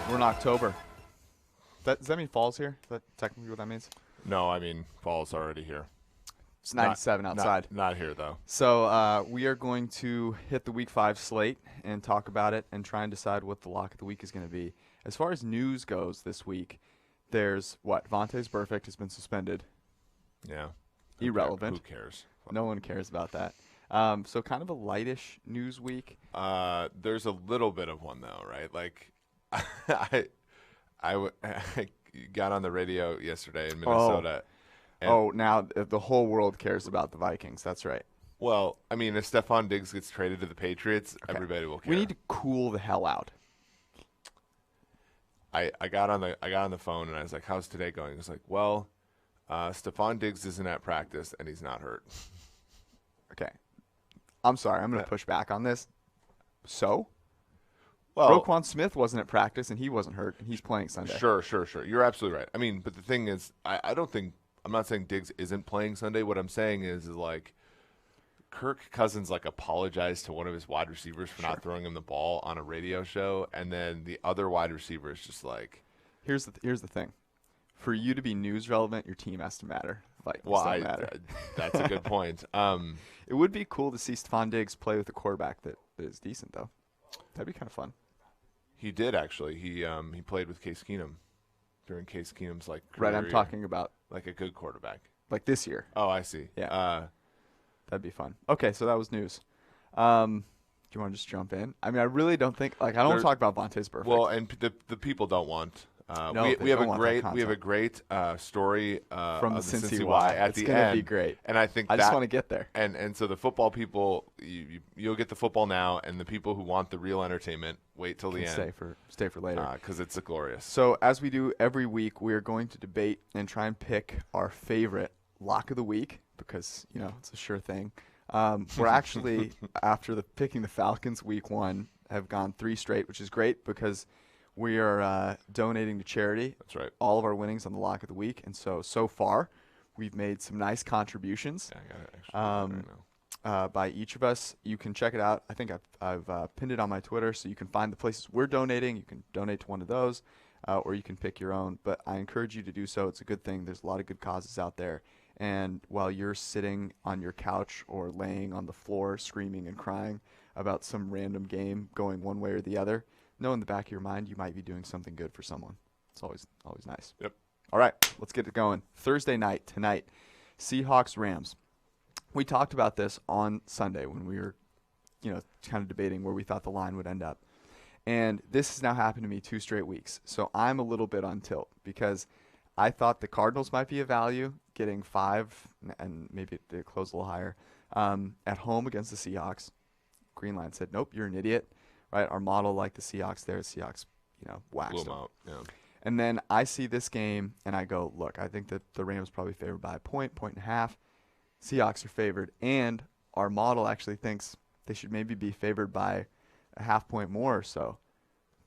We're in October. Does that mean fall's here? Is that technically what that means? No, I mean, fall's already here. It's 97 outside. Not here, though. So we are going to hit the Week 5 slate and talk about it and try and decide what the lock of the week is going to be. As far as news goes this week, there's Vontae's Burfict has been suspended. Yeah. Irrelevant. Who cares? No one cares about that. So kind of a lightish news week. There's a little bit of one, though, right? Like, I got on the radio yesterday in Minnesota. Now the whole world cares about the Vikings. That's right. Well, I mean, if Stephon Diggs gets traded to the Patriots, everybody will care. We need to cool the hell out. I got on the phone and I was like, "How's today going?" He was like, "Well, Stephon Diggs isn't at practice and he's not hurt." Okay. I'm sorry. I'm going to push back on this. So? Well, Roquan Smith wasn't at practice and he wasn't hurt and he's playing Sunday. Sure. You're absolutely right. I mean, but the thing is, I'm not saying Diggs isn't playing Sunday. What I'm saying is like Kirk Cousins apologized to one of his wide receivers for not throwing him the ball on a radio show, and then the other wide receiver is just like, here's the thing. For you to be news relevant, your team has to matter. Matter. That's a good point. It would be cool to see Stephon Diggs play with a quarterback that is decent, though. That'd be kind of fun. He did actually. He played with Case Keenum during Case Keenum's career. Right, I'm talking about like a good quarterback. Like this year. Oh, I see. Yeah. That'd be fun. Okay, so that was news. Do you want to just jump in? I mean, I really don't think I don't want to talk about Vontae's Burfict. Well, and the people don't want. We have a great story from the Cincy Y at the end. It's going to be great. And I think I just want to get there. And so the football people, you'll get the football now, and the people who want the real entertainment wait till the end. Stay for later. Because it's glorious. So as we do every week, we are going to debate and try and pick our favorite lock of the week because it's a sure thing. We're actually after picking the Falcons week 1 have gone 3 straight, which is great because we are donating to charity. That's right. All of our winnings on the lock of the week, and so far, we've made some nice contributions. Yeah, I got it actually right now. By each of us. You can check it out. I think I've pinned it on my Twitter, so you can find the places we're donating. You can donate to one of those, or you can pick your own. But I encourage you to do so. It's a good thing. There's a lot of good causes out there. And while you're sitting on your couch or laying on the floor screaming and crying about some random game going one way or the other, know in the back of your mind you might be doing something good for someone. It's always nice. Yep. All right, let's get it going. Thursday night tonight, Seahawks-Rams. We talked about this on Sunday when we were, kind of debating where we thought the line would end up. And this has now happened to me 2 straight weeks. So I'm a little bit on tilt because I thought the Cardinals might be a value, getting 5 and maybe they close a little higher at home against the Seahawks. Greenline said, nope, you're an idiot. Right, our model like the Seahawks there. Seahawks, waxed them. Out. Yeah. And then I see this game, and I go, look, I think that the Rams probably favored by a point and a half. Seahawks are favored, and our model actually thinks they should maybe be favored by a half point more or so.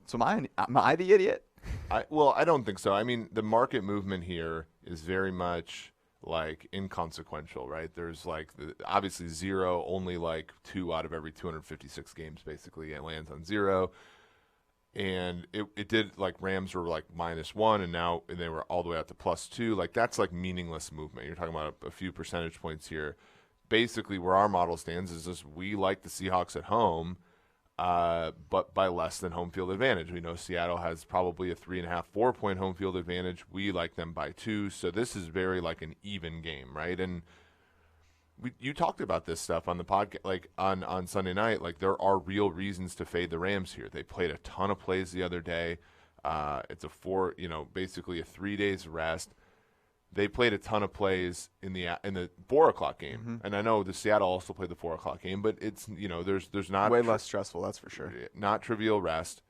So am I the idiot? I don't think so. I mean, the market movement here is very much inconsequential, right? There's obviously 0, only 2 out of every 256 games basically it lands on 0. And it did Rams were -1 and now they were all the way out to +2. That's meaningless movement. You're talking about a few percentage points here. Basically where our model stands is just we like the Seahawks at home, but by less than home field advantage. We know Seattle has probably a 3.5-4 point home field advantage. We like them by 2. So this is very an even game, right? And you talked about this stuff on the podcast, on Sunday night. There are real reasons to fade the Rams here. They played a ton of plays the other day. It's basically a 3 days rest. They played a ton of plays in the 4 o'clock game, Mm-hmm. and I know the Seattle also played the 4 o'clock game, but it's there's not way less stressful, that's for sure. Not trivial rest,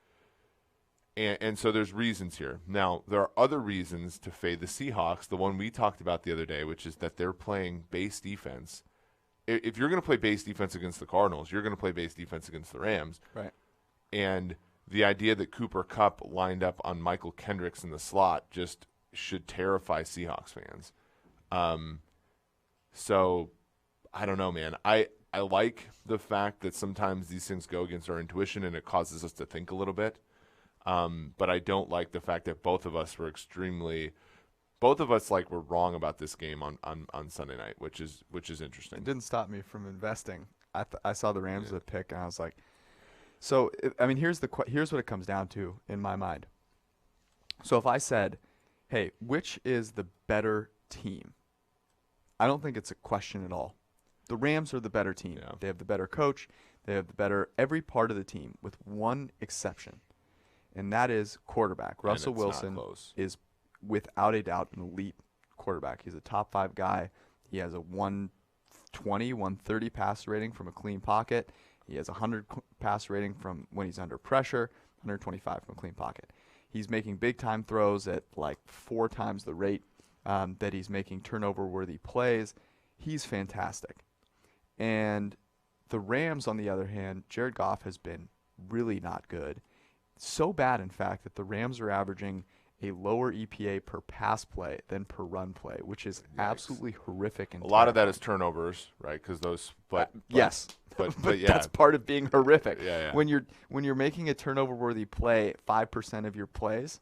and so there's reasons here. Now there are other reasons to fade the Seahawks. The one we talked about the other day, which is that they're playing base defense. If you're going to play base defense against the Cardinals, you're going to play base defense against the Rams, right? And the idea that Cooper Kupp lined up on Michael Kendricks in the slot just should terrify Seahawks fans. So I don't know, man. I like the fact that sometimes these things go against our intuition and it causes us to think a little bit. But I don't like the fact that both of us were were wrong about this game on Sunday night, which is interesting. It didn't stop me from investing. I saw the Rams with a pick, and I was like, so here's what it comes down to in my mind. So if I said, hey, which is the better team? I don't think it's a question at all. The Rams are the better team. Yeah. They have the better coach. They have the better every part of the team, with one exception, and that is quarterback. Russell Wilson is without a doubt an elite quarterback. He's a top 5 guy. He has a 120, 130 pass rating from a clean pocket. He has a 100 pass rating from when he's under pressure, 125 from a clean pocket. He's making big-time throws at like 4 times the rate that he's making turnover-worthy plays. He's fantastic. And the Rams, on the other hand, Jared Goff has been really not good. So bad, in fact, that the Rams are averaging a lower EPA per pass play than per run play, which is absolutely horrific. And a lot of that is turnovers, right? Because those, yes, but yeah, that's part of being horrific. Yeah. When you're making a turnover-worthy play 5% of your plays,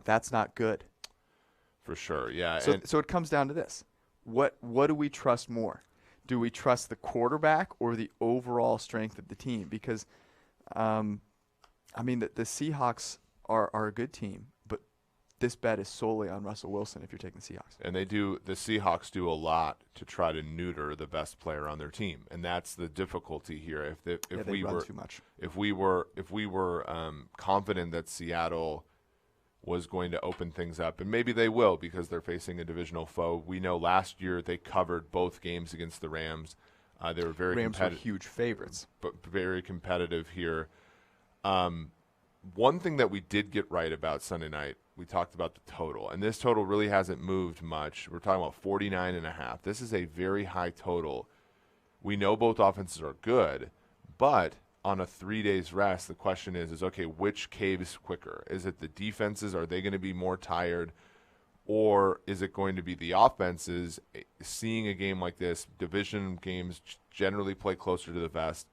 that's not good. For sure, yeah. So it comes down to this: what do we trust more? Do we trust the quarterback or the overall strength of the team? Because, the Seahawks are a good team, but this bet is solely on Russell Wilson if you're taking the Seahawks. And the Seahawks do a lot to try to neuter the best player on their team, and that's the difficulty here. If we run were too much. If we were confident that Seattle was going to open things up, and maybe they will because they're facing a divisional foe. We know last year they covered both games against the Rams. They were very Rams were huge favorites, but very competitive here. One thing that we did get right about Sunday night, we talked about the total, and this total really hasn't moved much. We're talking about 49.5. This is a very high total. We know both offenses are good, but on a 3 days rest, the question is okay, which caves quicker? Is it the defenses? Are they going to be more tired? Or is it going to be the offenses? Seeing a game like this, division games generally play closer to the vest.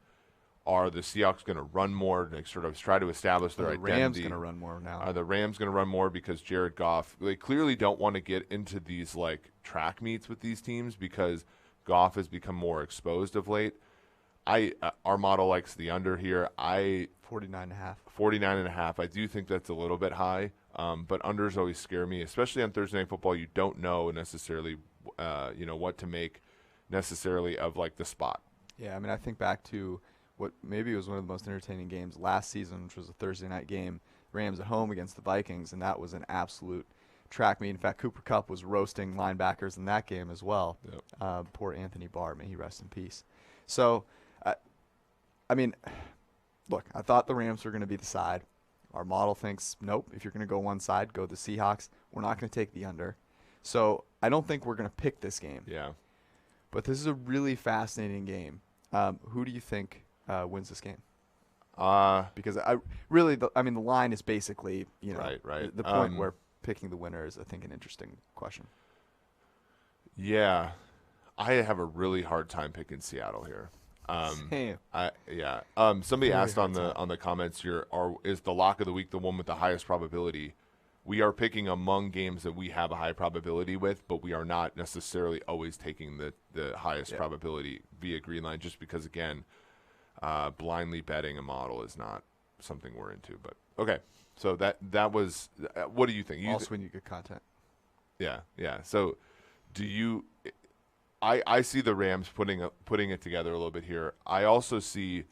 Are the Seahawks going to run more to sort of try to establish their identity? Are the Rams going to run more now? Are the Rams going to run more because Jared Goff, they clearly don't want to get into these like track meets with these teams because Goff has become more exposed of late. Our model likes the under here. 49.5. 49.5. I do think that's a little bit high, but unders always scare me, especially on Thursday Night Football. You don't know necessarily, what to make necessarily of like the spot. Yeah, I think back to what maybe was one of the most entertaining games last season, which was a Thursday night game, Rams at home against the Vikings, and that was an absolute track meet. In fact, Cooper Kupp was roasting linebackers in that game as well. Yep. Poor Anthony Barr, may he rest in peace. So, look, I thought the Rams were going to be the side. Our model thinks, nope, if you're going to go one side, go the Seahawks. We're not going to take the under. So I don't think we're going to pick this game. Yeah. But this is a really fascinating game. Who do you think wins this game? Because the line is basically, right. The point where picking the winner is, I think, an interesting question. Yeah. I have a really hard time picking Seattle here. Same. Somebody asked on the comments here, is the lock of the week the one with the highest probability? We are picking among games that we have a high probability with, but we are not necessarily always taking the highest probability via green line, just because, again, blindly betting a model is not something we're into. But okay, so that was. What do you think? Also, when you get content. Yeah. So, do you? I see the Rams putting it together a little bit here. I also see,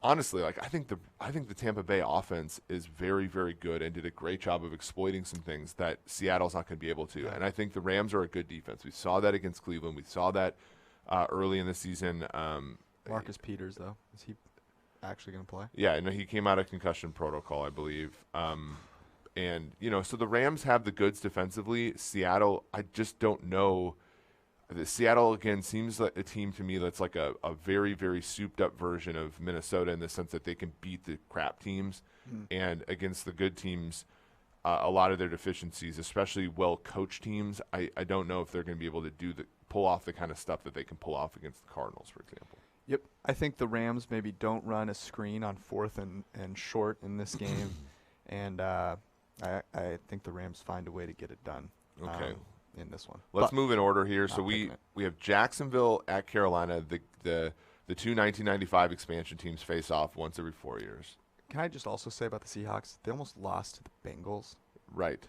honestly, I think the Tampa Bay offense is very, very good and did a great job of exploiting some things that Seattle's not going to be able to. Yeah. And I think the Rams are a good defense. We saw that against Cleveland. We saw that early in the season. Marcus Peters, though, is he actually going to play? Yeah, no, he came out of concussion protocol, I believe. And so the Rams have the goods defensively. Seattle, I just don't know. Seattle, again, seems like a team to me that's like a very, very souped-up version of Minnesota in the sense that they can beat the crap teams. And against the good teams, a lot of their deficiencies, especially well-coached teams, I don't know if they're going to be able to pull off the kind of stuff that they can pull off against the Cardinals, for example. Yep. I think the Rams maybe don't run a screen on 4th and short in this game, and I think the Rams find a way to get it done. Okay. In this one. Let's move in order here. So we picking it. have Jacksonville at Carolina. The two 1995 expansion teams face off once every 4 years. Can I just also say about the Seahawks, they almost lost to the Bengals. Right.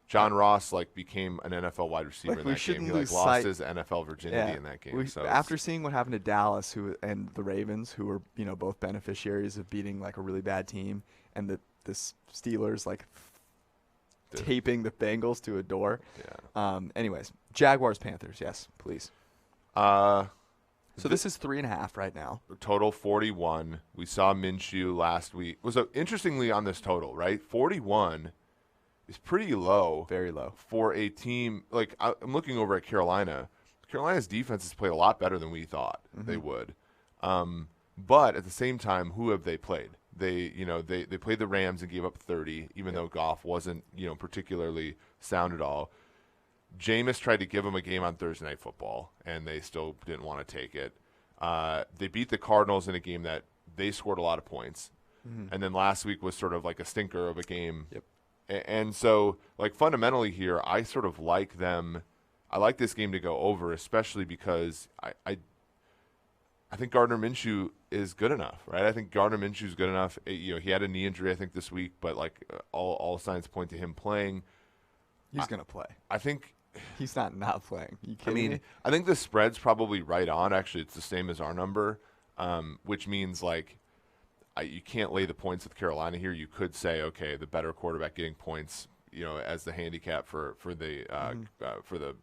John Ross became an NFL wide receiver in that game. He lost his NFL virginity in that game. After seeing what happened to Dallas and the Ravens, who were both beneficiaries of beating a really bad team, and the Steelers taping the Bengals to a door. Yeah. Anyways, Jaguars Panthers. Yes, please. So this is 3.5 right now. Total 41. We saw Minshew last week. So interestingly on this total, right? 41 is pretty low. Very low. For a team, I'm looking over at Carolina. Carolina's defense has played a lot better than we thought they would. But at the same time, who have they played? They played the Rams and gave up 30, even though Goff wasn't, particularly sound at all. Jameis tried to give them a game on Thursday Night Football, and they still didn't want to take it. They beat the Cardinals in a game that they scored a lot of points. And then last week was sort of like a stinker of a game. Yep. And so, fundamentally here, I sort of like them. I like this game to go over, especially because I think Gardner Minshew is good enough, right? I think Gardner Minshew is good enough. He had a knee injury, I think, this week, but all signs point to him playing. He's going to play. I think he's not playing. You kidding me? I think the spread's probably right on. Actually, it's the same as our number, which means you can't lay the points with Carolina here. You could say, okay, the better quarterback getting points, as the handicap for the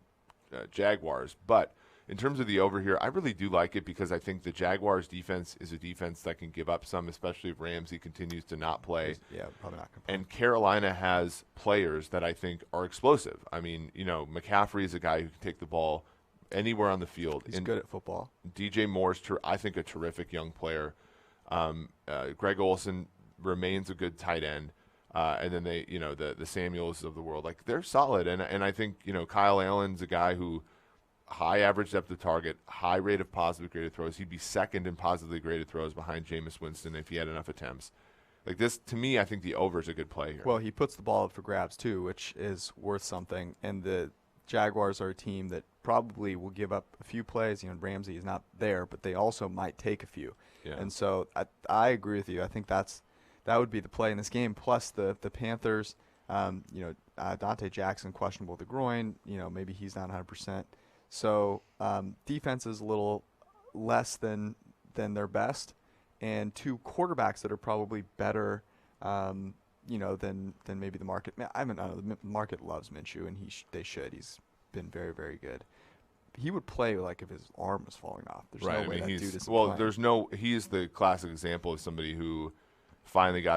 Jaguars. But in terms of the over here, I really do like it because I think the Jaguars defense is a defense that can give up some, especially if Ramsey continues to not play. Yeah, probably not going to play. And Carolina has players that I think are explosive. I mean, McCaffrey is a guy who can take the ball anywhere on the field. He's good at football. DJ Moore's, I think, a terrific young player. Greg Olsen remains a good tight end. And then they, the Samuels of the world, they're solid. And I think, Kyle Allen's a guy who high average depth of target, high rate of positively graded throws. He'd be second in positively graded throws behind Jameis Winston if he had enough attempts. This, to me, I think the over is a good play here. Well, he puts the ball up for grabs too, which is worth something. And the Jaguars are a team that probably will give up a few plays. Ramsey is not there, but they also might take a few. Yeah. And so I agree with you. I think that would be the play in this game. Plus the Panthers, Dante Jackson questionable with the groin. Maybe he's not 100%. So defense is a little less than their best, and two quarterbacks that are probably better, than maybe the market. I don't know. The market loves Minshew, and they should. He's been very, very good. He would play if his arm was falling off. There's no way that dude isn't playing. He is the classic example of somebody who finally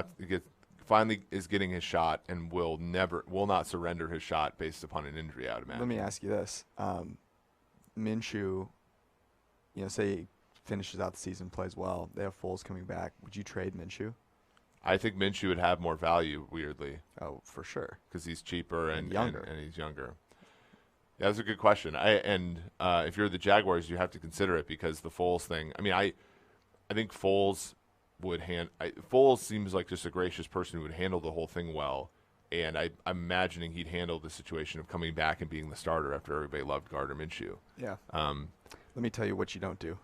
is getting his shot and will not surrender his shot based upon an injury. I would imagine. Let me ask you this. Minshew, say he finishes out the season, plays well. They have Foles coming back. Would you trade Minshew? I think Minshew would have more value, weirdly. Oh, for sure. Because he's cheaper and younger. And he's younger. Yeah, that's a good question. If you're the Jaguars, you have to consider it because the Foles thing. I think Foles would Foles seems like just a gracious person who would handle the whole thing well. And I'm imagining he'd handle the situation of coming back and being the starter after everybody loved Gardner Minshew. Yeah. Let me tell you what you don't do.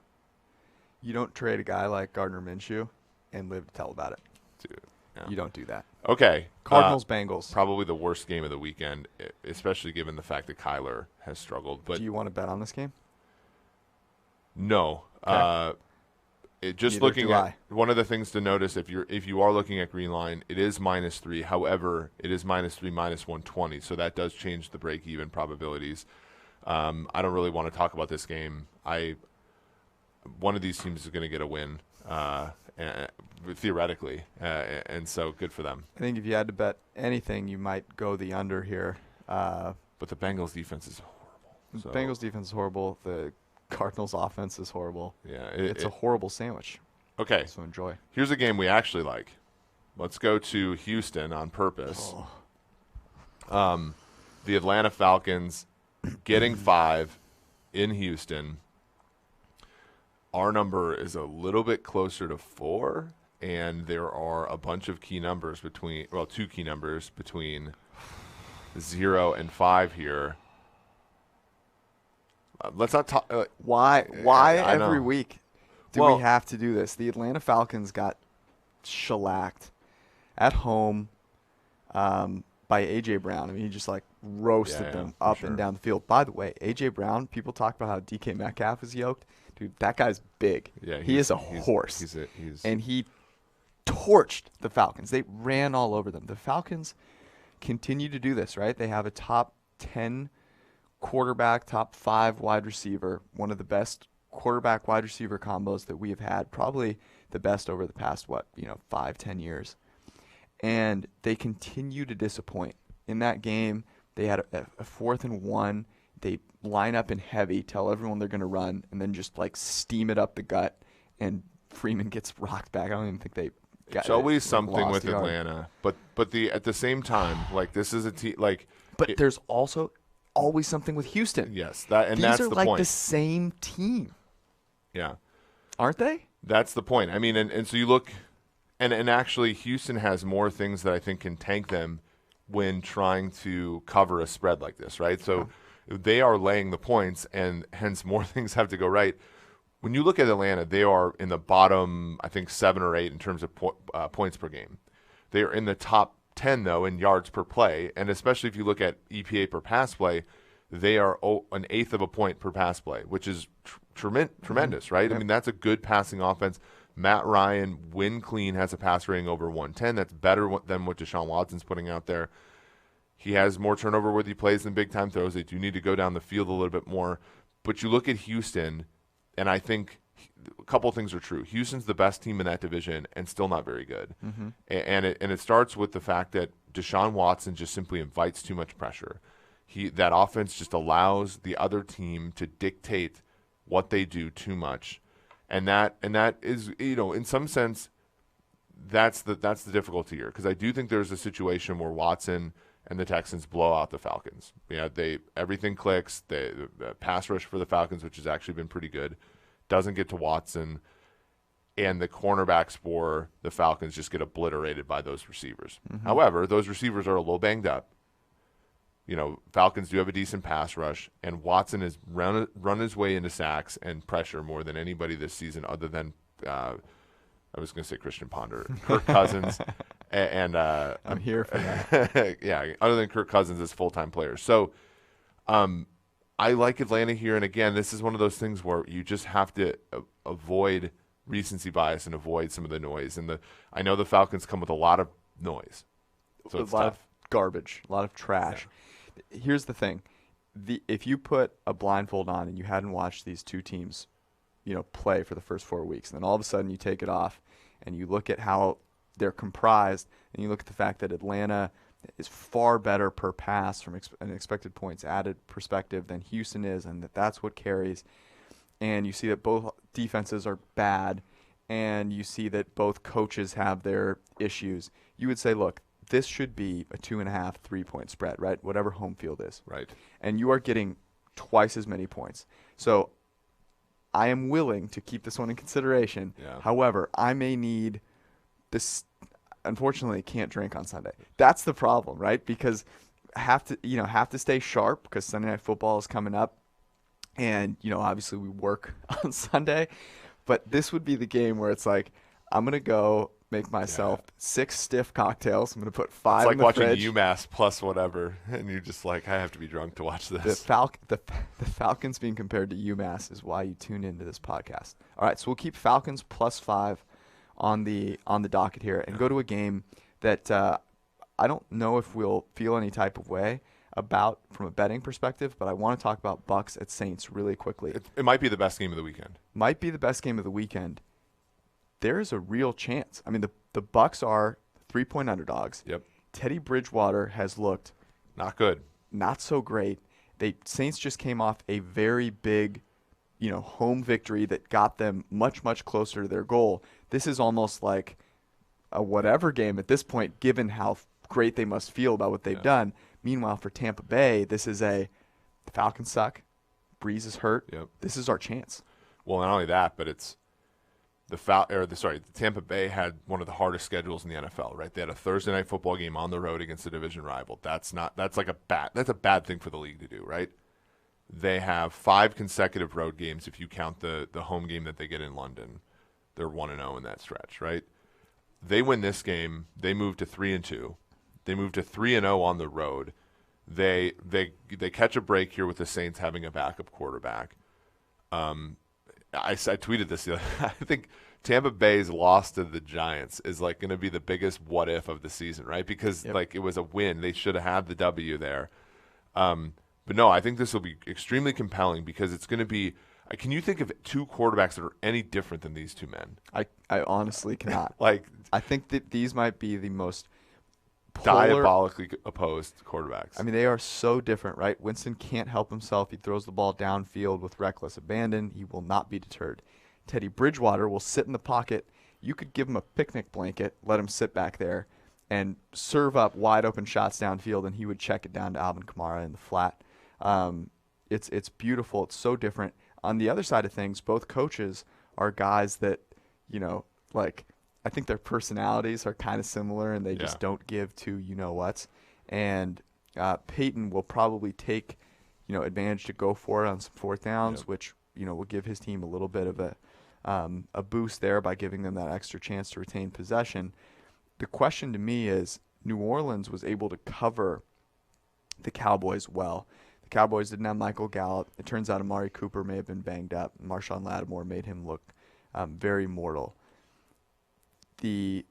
You don't trade a guy like Gardner Minshew and live to tell about it. Dude, yeah. You don't do that. Okay. Cardinals, Bengals. Probably the worst game of the weekend, especially given the fact that Kyler has struggled. But do you want to bet on this game? No. Okay. Looking at one of the things to notice if you are looking at green line, it is -3. However, it is -3 -120, so that does change the break even probabilities. I don't really want to talk about this game. One of these teams is going to get a win, theoretically, and so good for them. I think if you had to bet anything, you might go the under here. But the Bengals defense is horrible. The Bengals defense is horrible. The Cardinals offense is horrible. Yeah, it's a horrible sandwich. Okay. So enjoy. Here's a game we actually like. Let's go to Houston on purpose. Oh. The Atlanta Falcons getting 5 in Houston. Our number is a little bit closer to 4, and there are a bunch of key numbers between, well, 2 key numbers between 0 and 5 here. Let's not talk. Why every week do Well, we have to do this? The Atlanta Falcons got shellacked at home by A.J. Brown. I mean, he just like roasted them up and down the field. By the way, A.J. Brown, people talk about how DK Metcalf is yoked. Dude, that guy's big. Yeah, he is a horse. And he torched the Falcons. They ran all over them. The Falcons continue to do this, right? They have a top 10 quarterback, top 5 wide receiver, one of the best quarterback wide receiver combos that we have had, probably the best over the past 5-10 years. And they continue to disappoint. In that game, they had a 4th and 1. They line up in heavy, tell everyone they're going to run, and then just like steam it up the gut, and Freeman gets rocked back. I don't even think they got It's always something with Atlanta, but at the same time, like, this is a team like. But there's also always something with Houston. Yes, that's the point. These are like the same team. Yeah, aren't they? That's the point. I mean, and so you look, and actually, Houston has more things that I think can tank them when trying to cover a spread like this, right? So they are laying the points, and hence more things have to go right. When you look at Atlanta, they are in the bottom, I think, 7 or 8 in terms of points per game. They are in the top 10, though, in yards per play, and especially if you look at EPA per pass play, they are an eighth of a point per pass play, which is tremendous, right? Yep. I mean, that's a good passing offense. Matt Ryan, when clean, has a pass rating over 110. That's better than what Deshaun Watson's putting out there. He has more turnover worthy plays than big-time throws. They do need to go down the field a little bit more. But you look at Houston, and I think a couple of things are true. Houston's the best team in that division and still not very good. Mm-hmm. And it starts with the fact that Deshaun Watson just simply invites too much pressure. That offense just allows the other team to dictate what they do too much. And that is, in some sense, that's the difficulty here. Because I do think there's a situation where Watson and the Texans blow out the Falcons. Yeah, everything clicks. The pass rush for the Falcons, which has actually been pretty good, doesn't get to Watson, and the cornerbacks for the Falcons just get obliterated by those receivers. Mm-hmm. However, those receivers are a little banged up. Falcons do have a decent pass rush, and Watson has run his way into sacks and pressure more than anybody this season, other than I was going to say Christian Ponder, Kirk Cousins. And I'm here for that. Yeah, other than Kirk Cousins as full-time players. So I like Atlanta here. And, again, this is one of those things where you just have to avoid recency bias and avoid some of the noise. And I know the Falcons come with a lot of noise. So it's a lot tough. Of garbage, a lot of trash. Yeah. Here's the thing. If you put a blindfold on and you hadn't watched these two teams play for the first 4 weeks, and then all of a sudden you take it off and you look at how they're comprised, and you look at the fact that Atlanta is far better per pass from an expected points added perspective than Houston is, and that's what carries. And you see that both defenses are bad, and you see that both coaches have their issues. You would say, look, this should be a 2.5, 3-point spread, right? Whatever home field is. Right. And you are getting twice as many points. So I am willing to keep this one in consideration. Yeah. However, I may need this. Unfortunately, can't drink on Sunday. That's the problem, right? Because have to stay sharp because Sunday Night Football is coming up, and obviously we work on Sunday. But this would be the game where it's like, I'm gonna go make myself 6 stiff cocktails. I'm gonna put 5 in the fridge. It's like watching UMass plus whatever, and you're just like, I have to be drunk to watch this. The Falcons being compared to UMass is why you tune into this podcast. All right, so we'll keep Falcons plus 5 on the docket here, and go to a game that I don't know if we'll feel any type of way about from a betting perspective, but I want to talk about Bucs at Saints really quickly. It might be the best game of the weekend. Might be the best game of the weekend. There is a real chance. I mean, the Bucs are 3-point underdogs. Yep. Teddy Bridgewater has looked not good, not so great. Saints just came off a very big, home victory that got them much, much closer to their goal. This is almost like a whatever game at this point, given how great they must feel about what they've done. Meanwhile, for Tampa Bay, this is the Falcons suck. Breeze is hurt. Yep. This is our chance. Well, not only that, but it's the Tampa Bay had one of the hardest schedules in the NFL, right? They had a Thursday night football game on the road against a division rival. That's a bad thing for the league to do, right? They have 5 consecutive road games if you count the home game that they get in London. They're 1-0 in that stretch, right? They win this game, they move to 3-2. They move to 3-0 on the road. They catch a break here with the Saints having a backup quarterback. I tweeted this the other I think Tampa Bay's loss to the Giants is like going to be the biggest what if of the season, right? Because like it was a win. They should have had the W there. But no, I think this will be extremely compelling because it's going to be – can you think of 2 quarterbacks that are any different than these 2 men? I honestly cannot. I think that these might be the most diabolically opposed quarterbacks. I mean, they are so different, right? Winston can't help himself. He throws the ball downfield with reckless abandon. He will not be deterred. Teddy Bridgewater will sit in the pocket. You could give him a picnic blanket, let him sit back there, and serve up wide open shots downfield, and he would check it down to Alvin Kamara in the flat. It's beautiful. It's so different. On the other side of things, both coaches are guys that, I think their personalities are kind of similar, and they just don't give to you-know-whats. And Peyton will probably take, advantage to go for it on some 4th downs, which, will give his team a little bit of a boost there by giving them that extra chance to retain possession. The question to me is, New Orleans was able to cover the Cowboys well. The Cowboys didn't have Michael Gallup. It turns out Amari Cooper may have been banged up. Marshawn Lattimore made him look very mortal. The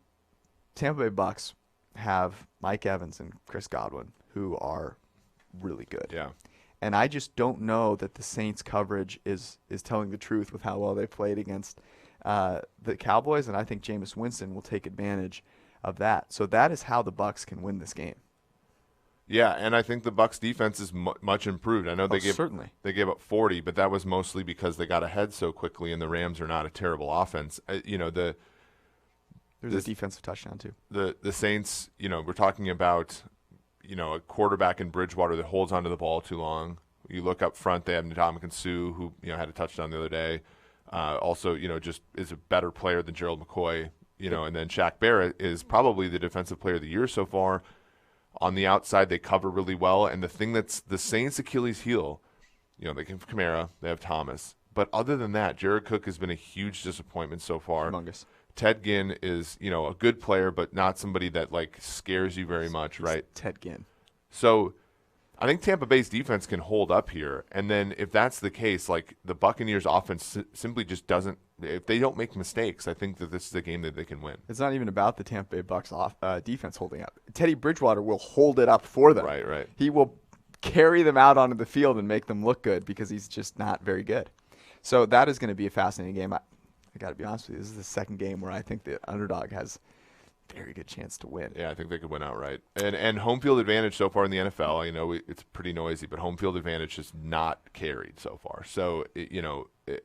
Tampa Bay Bucks have Mike Evans and Chris Godwin, who are really good. Yeah. And I just don't know that the Saints' coverage is telling the truth with how well they played against the Cowboys, and I think Jameis Winston will take advantage of that. So that is how the Bucks can win this game. Yeah, and I think the Bucks' defense is much improved. I know they gave up 40, but that was mostly because they got ahead so quickly, and the Rams are not a terrible offense. There's a defensive touchdown too. The Saints, we're talking about, a quarterback in Bridgewater that holds onto the ball too long. You look up front, they have Ndamukong Suh, who had a touchdown the other day. Also, just is a better player than Gerald McCoy. And then Shaq Barrett is probably the defensive player of the year so far. On the outside, they cover really well. And the thing that's the Saints' Achilles heel, they have Kamara, they have Thomas. But other than that, Jared Cook has been a huge disappointment so far. Humongous. Ted Ginn is, a good player, but not somebody that, scares you very much, right? Ted Ginn. So I think Tampa Bay's defense can hold up here. And then if that's the case, the Buccaneers' offense simply just doesn't – if they don't make mistakes, I think that this is a game that they can win. It's not even about the Tampa Bay Bucks defense holding up. Teddy Bridgewater will hold it up for them. Right. He will carry them out onto the field and make them look good because he's just not very good. So that is going to be a fascinating game. I got to be honest with you. This is the second game where I think the underdog has a very good chance to win. Yeah, I think they could win outright. And home field advantage so far in the NFL, it's pretty noisy, but home field advantage is not carried so far. So,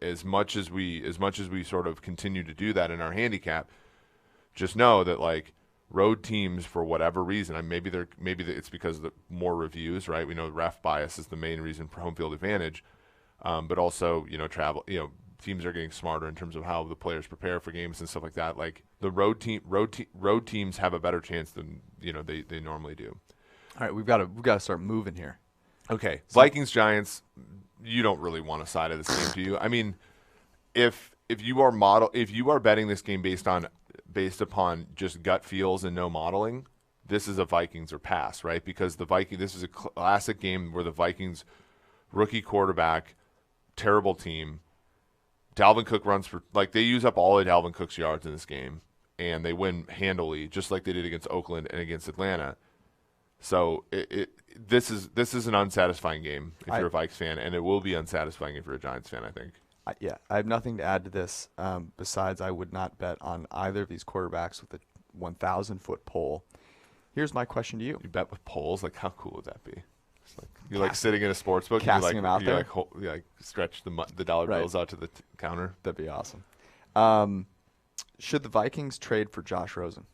as much as we sort of continue to do that in our handicap, just know that road teams for whatever reason, maybe it's because of the more reviews, right? We know ref bias is the main reason for home field advantage, but also travel. Teams are getting smarter in terms of how the players prepare for games and stuff like that. The road teams have a better chance than they normally do. All right, we've got to start moving here. Okay, so, Vikings Giants. You don't really want a side of this game, do you? I mean, if you are betting this game based upon just gut feels and no modeling, this is a Vikings or pass, right? Because this is a classic game where the Vikings rookie quarterback, terrible team. Dalvin Cook runs for they use up all of Dalvin Cook's yards in this game, and they win handily, just like they did against Oakland and against Atlanta. So this is an unsatisfying game if you're a Vikes fan, and it will be unsatisfying if you're a Giants fan, I think. I have nothing to add to this besides I would not bet on either of these quarterbacks with a 1,000-foot pole. Here's my question to you. You bet with poles? How cool would that be? You're sitting in a sports book, casting them out there. You stretch the dollar bills out to the counter. That'd be awesome. Should the Vikings trade for Josh Rosen?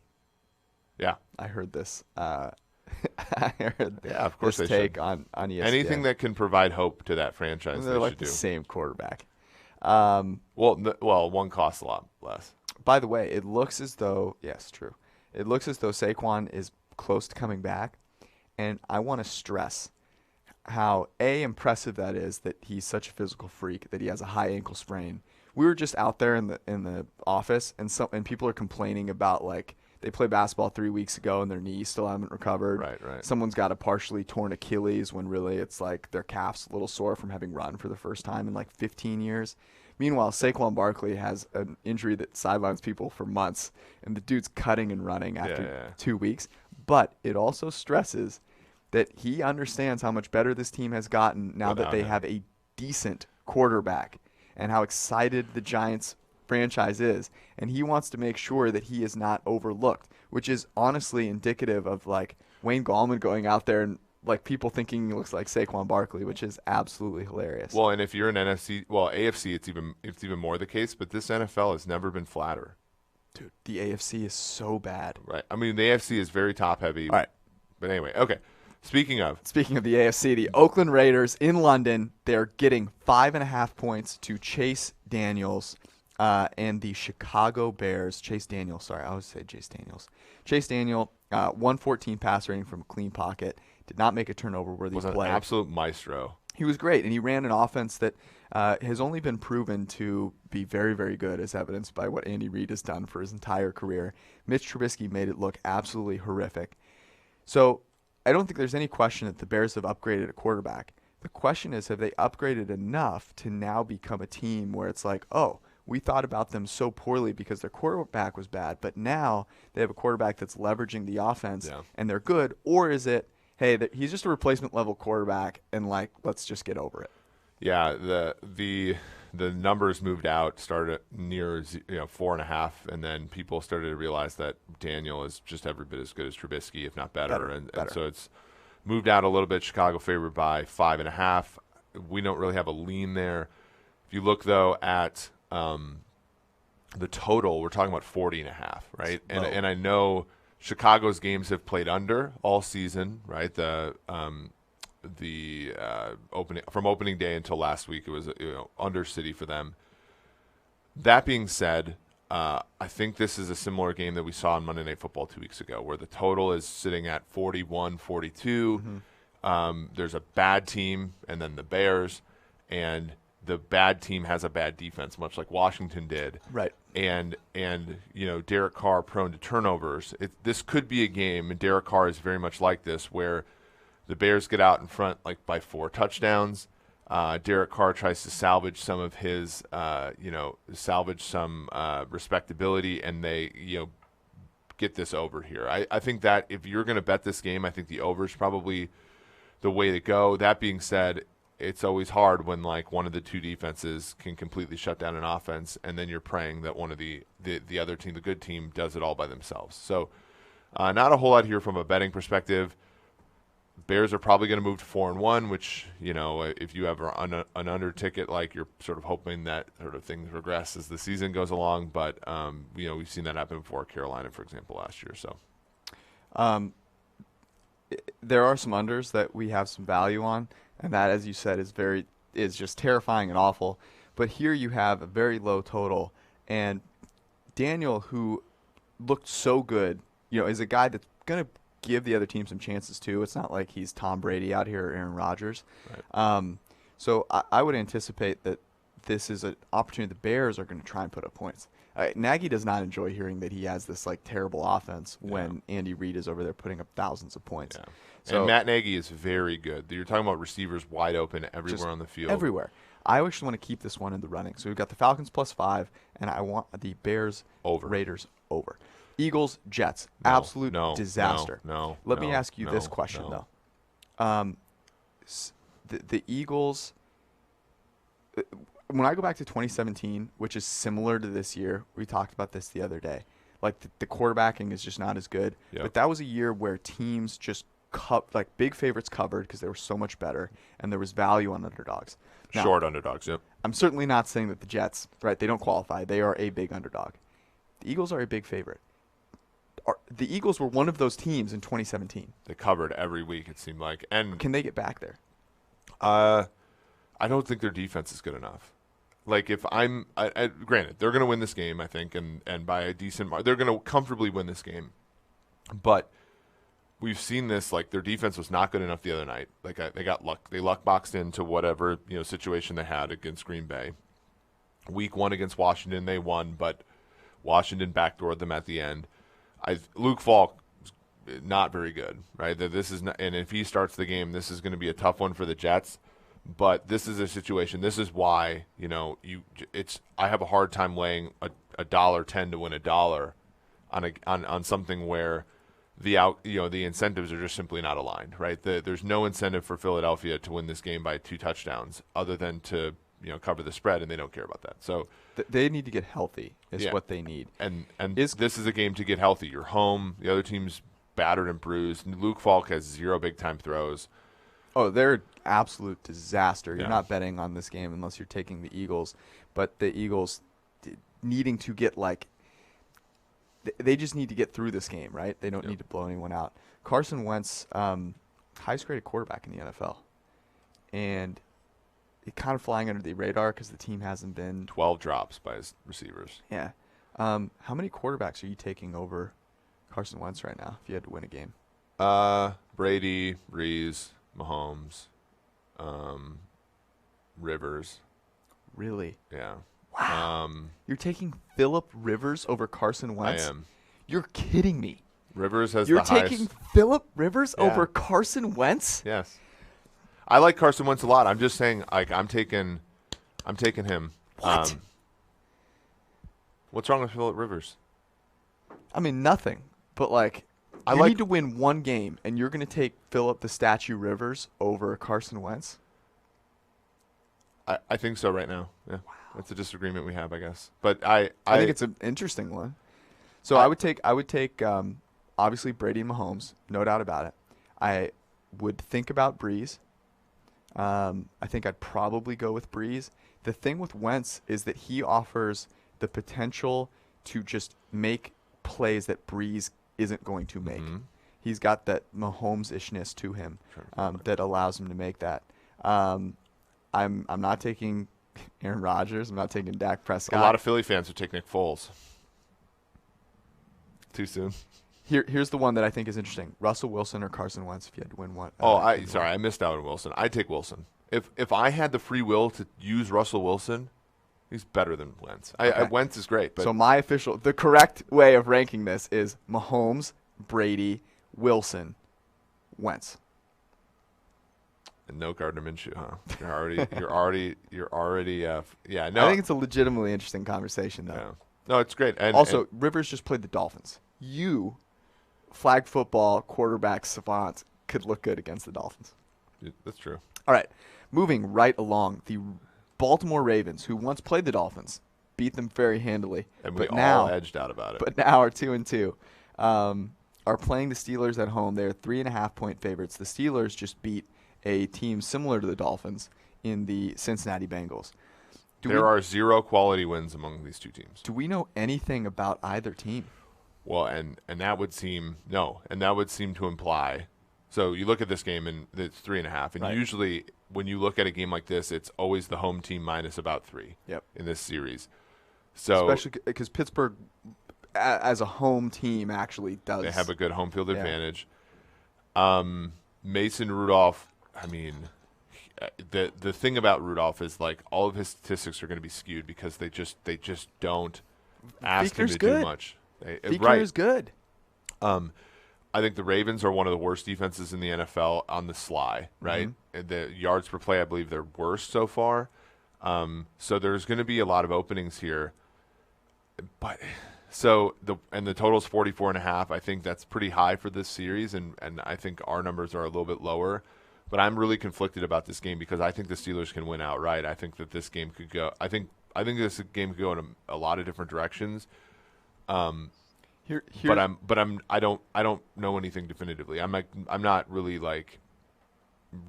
Yeah, I heard this. I heard of course this they take should. on ESPN. Anything that can provide hope to that franchise, they're they should the do. Same quarterback. One costs a lot less. By the way, it looks as though, yes, true. It looks as though Saquon is close to coming back, and I want to stress how impressive that is that he's such a physical freak that he has a high ankle sprain. We were just out there in the office, and people are complaining about, like, they played basketball 3 weeks ago and their knees still haven't recovered. Right. Someone's got a partially torn Achilles when really it's like their calf's a little sore from having run for the first time in like 15 years. Meanwhile, Saquon Barkley has an injury that sidelines people for months, and the dude's cutting and running after 2 weeks. But it also stresses that he understands how much better this team has gotten now that they have a decent quarterback and how excited the Giants franchise is. And he wants to make sure that he is not overlooked, which is honestly indicative of like Wayne Gallman going out there and like people thinking he looks like Saquon Barkley, which is absolutely hilarious. Well, and if you're an AFC, it's even more the case. But this NFL has never been flatter. Dude, the AFC is so bad. Right. I mean, the AFC is very top heavy. All right. But anyway, okay. Speaking of the AFC, the Oakland Raiders in London, they're getting 5.5 points to Chase Daniels, and the Chicago Bears. Chase Daniel, 114 pass rating from a clean pocket. Did not make a turnover-worthy play. Was an absolute maestro. He was great, and he ran an offense that has only been proven to be very, very good, as evidenced by what Andy Reid has done for his entire career. Mitch Trubisky made it look absolutely horrific. So I don't think there's any question that the Bears have upgraded a quarterback. The question is, have they upgraded enough to now become a team where it's like, oh, we thought about them so poorly because their quarterback was bad, but now they have a quarterback that's leveraging the offense and they're good? Or is it, hey, he's just a replacement level quarterback and like, let's just get over it? Yeah, the numbers moved out, started near 4.5, and then people started to realize that Daniel is just every bit as good as Trubisky, if not better. And so it's moved out a little bit. Chicago favored by 5.5. We don't really have a lean there. If you look though at the total, we're talking about 40.5, right? And I know Chicago's games have played under all season, right? The opening day until last week, it was under city for them. That being said, I think this is a similar game that we saw on Monday Night Football 2 weeks ago, where the total is sitting at 41-42. There's a bad team, and then the Bears, and the bad team has a bad defense, much like Washington did. Right. And Derek Carr prone to turnovers. This could be a game, and Derek Carr is very much like this, where the Bears get out in front like by 4 touchdowns. Derek Carr tries to salvage some of his, respectability, and they, get this over here. I think that if you're going to bet this game, I think the over is probably the way to go. That being said, it's always hard when like one of the two defenses can completely shut down an offense, and then you're praying that one of the other team, the good team, does it all by themselves. So not a whole lot here from a betting perspective. Bears are probably going to move to 4-1, which, if you have an under ticket, like you're sort of hoping that sort of things regress as the season goes along. But, we've seen that happen before, Carolina, for example, last year. So there are some unders that we have some value on, and that, as you said, is just terrifying and awful. But here you have a very low total, and Daniel, who looked so good, is a guy that's going to give the other team some chances too. It's not like he's Tom Brady out here or Aaron Rodgers. Right. So I would anticipate that this is an opportunity the Bears are going to try and put up points. Nagy does not enjoy hearing that he has this like terrible offense when Andy Reid is over there putting up thousands of points. Yeah. So, and Matt Nagy is very good. You're talking about receivers wide open everywhere on the field. Everywhere. I actually want to keep this one in the running. So we've got the Falcons +5, and I want the Bears Raiders over. Eagles, Jets, absolute disaster. Let me ask you this question, though. The Eagles, when I go back to 2017, which is similar to this year, we talked about this the other day. Like, the quarterbacking is just not as good. Yep. But that was a year where teams just big favorites covered because they were so much better, and there was value on underdogs. Now, short underdogs, yep. I'm certainly not saying that the Jets, right, they don't qualify. They are a big underdog. The Eagles are a big favorite. The Eagles were one of those teams in 2017. They covered every week, it seemed like. And can they get back there? I don't think their defense is good enough. like if granted, they're going to win this game, I think, and by a decent margin. They're going to comfortably win this game. But we've seen this, like their defense was not good enough the other night. Like they got luck. They luck boxed into whatever, situation they had against Green Bay. Week 1 against Washington, they won, but Washington backdoored them at the end. Luke Falk, not very good, right? This is not, and if he starts the game, this is going to be a tough one for the Jets. But this is a situation. This is why I have a hard time laying a $1.10 to win $1 on something where the incentives are just simply not aligned, right? There's no incentive for Philadelphia to win this game by 2 touchdowns other than to cover the spread, and they don't care about that. So they need to get healthy is what they need. And this is a game to get healthy. You're home. The other team's battered and bruised. Luke Falk has 0 big-time throws. Oh, they're an absolute disaster. You're not betting on this game unless you're taking the Eagles. But the Eagles needing to get they just need to get through this game, right? They don't need to blow anyone out. Carson Wentz, highest graded quarterback in the NFL. And it kind of flying under the radar because the team hasn't been 12 drops by his receivers. Yeah. How many quarterbacks are you taking over Carson Wentz right now if you had to win a game? Brady, Breeze, Mahomes, Rivers. Really? Yeah. Wow. You're taking Phillip Rivers over Carson Wentz? I am. You're kidding me. Rivers has You're the highest. taking Phillip Rivers over Carson Wentz? Yes. I like Carson Wentz a lot. I'm just saying, like, I'm taking him. What? What's wrong with Phillip Rivers? I mean, nothing. But, you need to win one game, and you're going to take Phillip the Statue Rivers over Carson Wentz? I think so right now. Yeah. Wow. That's a disagreement we have, I guess. But I think it's an interesting one. So I would take obviously Brady and Mahomes, no doubt about it. I would think about Breeze. I think I'd probably go with Breeze. The thing with Wentz is that he offers the potential to just make plays that Breeze isn't going to make. Mm-hmm. He's got that Mahomes-ishness to him that allows him to make that. I'm not taking Aaron Rodgers. I'm not taking Dak Prescott. A lot of Philly fans would take Nick Foles. Too soon. Here's the one that I think is interesting: Russell Wilson or Carson Wentz. If you had to win one. I missed out on Wilson. I'd take Wilson. If I had the free will to use Russell Wilson, he's better than Wentz. Wentz is great. But so the correct way of ranking this is Mahomes, Brady, Wilson, Wentz. And no Gardner Minshew, huh? You're already. Yeah, no. I think it's a legitimately interesting conversation, though. Yeah. No, it's great. And Rivers just played the Dolphins. You, flag football quarterback savant, could look good against the Dolphins. Yeah, that's true. All right, moving right along, the Baltimore Ravens, who once played the Dolphins, beat them very handily, and we all edged out about it. But now are 2-2. Are playing the Steelers at home. They're 3.5-point favorites. The Steelers just beat a team similar to the Dolphins in the Cincinnati Bengals. There are 0 quality wins among these two teams. Do we know anything about either team? Well, and that would seem to imply. So you look at this game and it's 3.5, and usually when you look at a game like this, it's always the home team minus about 3. Yep. In this series. So especially because Pittsburgh, as a home team, actually does. They have a good home field advantage. Mason Rudolph. I mean, the thing about Rudolph is all of his statistics are going to be skewed because they just don't ask him to do much. Beaker is good. I think the Ravens are one of the worst defenses in the NFL on the sly, right? Mm-hmm. The yards per play, I believe they're worst so far. So there's going to be a lot of openings here. But the total's 44.5. I think that's pretty high for this series, and I think our numbers are a little bit lower. But I'm really conflicted about this game because I think the Steelers can win outright. I think that this game could go. I think this game could go in a lot of different directions. I don't know anything definitively. I'm not really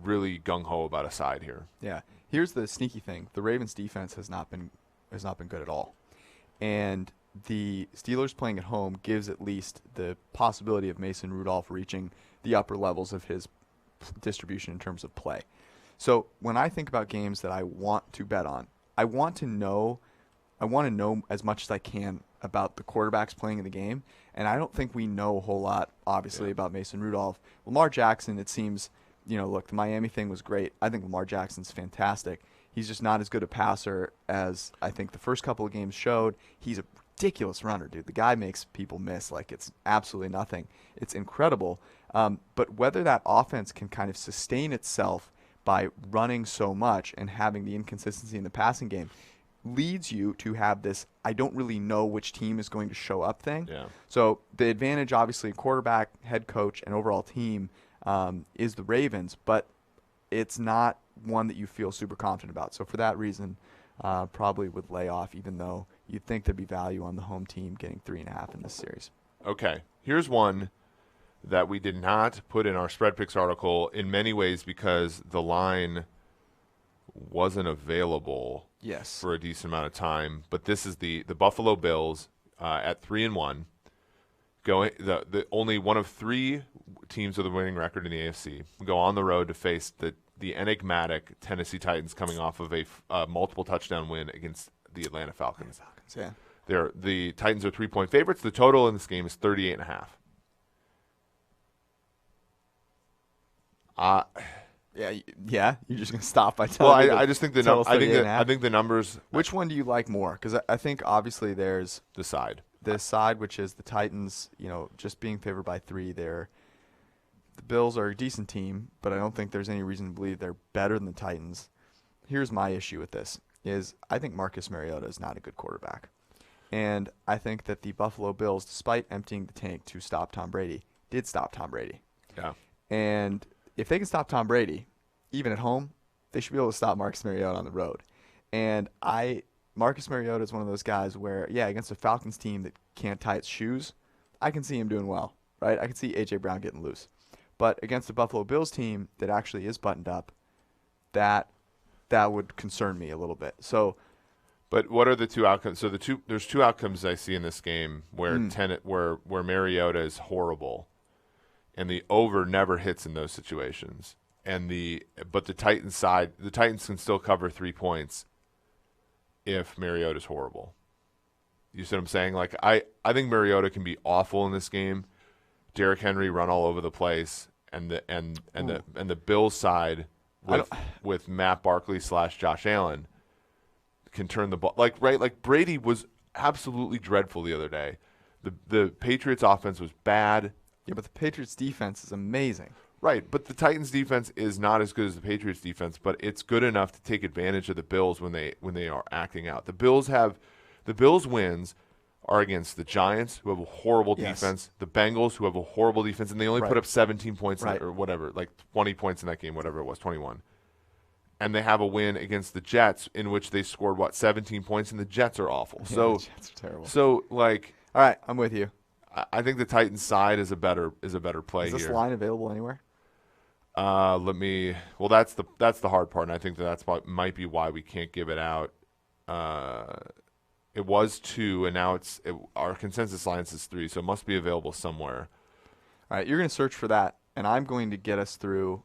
really gung ho about a side here. Yeah. Here's the sneaky thing: the Ravens' defense has not been good at all, and the Steelers playing at home gives at least the possibility of Mason Rudolph reaching the upper levels of his distribution in terms of play. So when I think about games that I want to bet on, I want to know as much as I can about the quarterbacks playing in the game, and I don't think we know a whole lot, obviously, about Mason Rudolph. Lamar Jackson, it seems, look, the Miami thing was great. I think Lamar Jackson's fantastic. He's just not as good a passer as I think the first couple of games showed. He's a ridiculous runner, dude. The guy makes people miss like it's absolutely nothing. It's incredible. But whether that offense can kind of sustain itself by running so much and having the inconsistency in the passing game leads you to have this I don't really know which team is going to show up thing. Yeah. So the advantage, obviously, quarterback, head coach, and overall team is the Ravens, but it's not one that you feel super confident about. So for that reason, probably would lay off, even though you'd think there'd be value on the home team getting 3.5 in this series. Okay. Here's one that we did not put in our spread picks article in many ways because the line wasn't available for a decent amount of time. But this is the Buffalo Bills at 3-1. Going the only one of 3 teams with a winning record in the AFC go on the road to face the enigmatic Tennessee Titans coming off of a multiple touchdown win against the Atlanta Falcons. Yeah. The Titans are 3-point favorites. The total in this game is 38.5. Yeah. You're just gonna stop by telling. Well, I just think I think the numbers. Which one do you like more? Because I think obviously there's the side. This side, which is the Titans, just being favored by 3 there. The Bills are a decent team, but I don't think there's any reason to believe they're better than the Titans. Here's my issue with this, is I think Marcus Mariota is not a good quarterback. And I think that the Buffalo Bills, despite emptying the tank to stop Tom Brady, did stop Tom Brady. Yeah. And if they can stop Tom Brady, even at home, they should be able to stop Marcus Mariota on the road. And Marcus Mariota is one of those guys where, against a Falcons team that can't tie its shoes, I can see him doing well, right? I can see A.J. Brown getting loose. But against the Buffalo Bills team that actually is buttoned up, that would concern me a little bit. So, but what are the 2 outcomes? So there's 2 outcomes I see in this game where where Mariota is horrible, and the over never hits in those situations. But the Titans side, the Titans can still cover 3 points if Mariota's horrible. You see what I'm saying? Like I think Mariota can be awful in this game. Derrick Henry run all over the place, and the Bills side with Matt Barkley / Josh Allen can turn the ball like Brady was absolutely dreadful the other day. The Patriots offense was bad. Yeah, but the Patriots defense is amazing. Right, but the Titans defense is not as good as the Patriots defense, but it's good enough to take advantage of the Bills when they are acting out. The Bills wins are against the Giants, who have a horrible defense, the Bengals, who have a horrible defense, and they only put up 17 points or whatever, like 20 points in that game, whatever it was, 21. And they have a win against the Jets in which they scored 17 points, and the Jets are awful. Yeah, so the Jets are terrible. So all right, I'm with you. I think the Titans side is a better play here. Is this line available anywhere? Well, that's the hard part, and I think that's might be why we can't give it out. It was 2, and now our consensus line is 3, so it must be available somewhere. All right, you're going to search for that, and I'm going to get us through